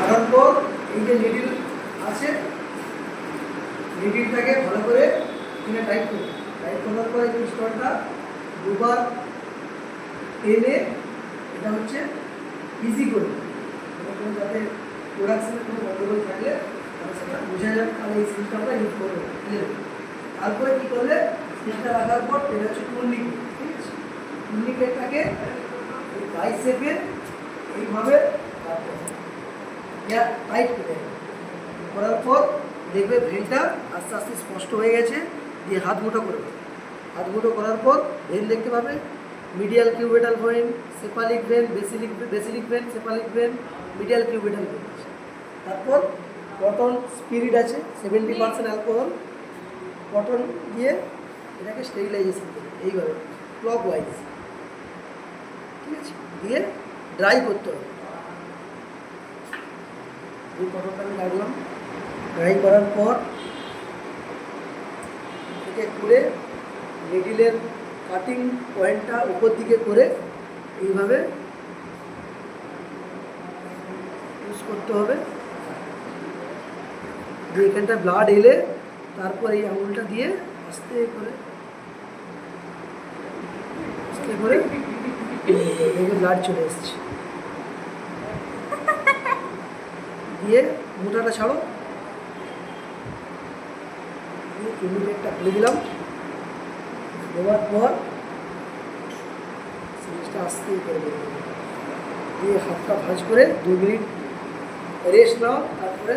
কাটার পর এই যে নিডিল আছে, নিডিলটাকে ভালো করে এখানে টাইট করুন। টাইট করার পরে যে স্টোনটা দুবার টেনে এটা হচ্ছে ইজি করে, কোনো যাতে প্রোডাকশনে কোনো গন্ডগোল থাকলে তাহলে সেটা বোঝা যাবে, তাহলে এই সিস্টেমটা ইউজ করবে। তারপরে কী করলে সিস্টেমটা রাখার পর এটা হচ্ছে টুর্নিকেট, ঠিক আছে? টুর্নিকেটটাকে এই বাইসেপে এইভাবে টাইট করে করার পর দেখবে ভেনটা আস্তে আস্তে স্পষ্ট হয়ে গেছে। দিয়ে হাত মুঠো করবে, হাত মুঠো করার পর ভেন দেখতে পাবে, medial cubital vein, cephalic vein, basilic vein, cephalic vein, medial cubital vein আছে। তারপর কটন স্পিরিট আছে 70% অ্যালকোহল, কটন দিয়ে এটাকে স্টেরিলাইজেশন করবে এইভাবে ক্লক ওয়াইজ, ঠিক আছে? দিয়ে ড্রাই করতে হবে। এই কটনটা আমি রাখলাম, ড্রাই করার পর থেকে খুলে নিডিলের কাটিং পয়েন্টটা উপর দিকে করে এইভাবে ইউজ করতে হবে। দিয়ে এখানটা ব্লাড এলে তারপর এই আঙুলটা দিয়ে আস্তে করে দেখে ব্লাড চলে এসছে। দিয়ে মোটাটা ছাড়ো, দিয়ে টুর্নিকেটটা খুলে দিলাম। দেওয়ার পর সিরিজটা আস্তে করে দেবো, দিয়ে হাতটা ভাঁজ করে 2 মিনিট রেস্ট নাও, তারপরে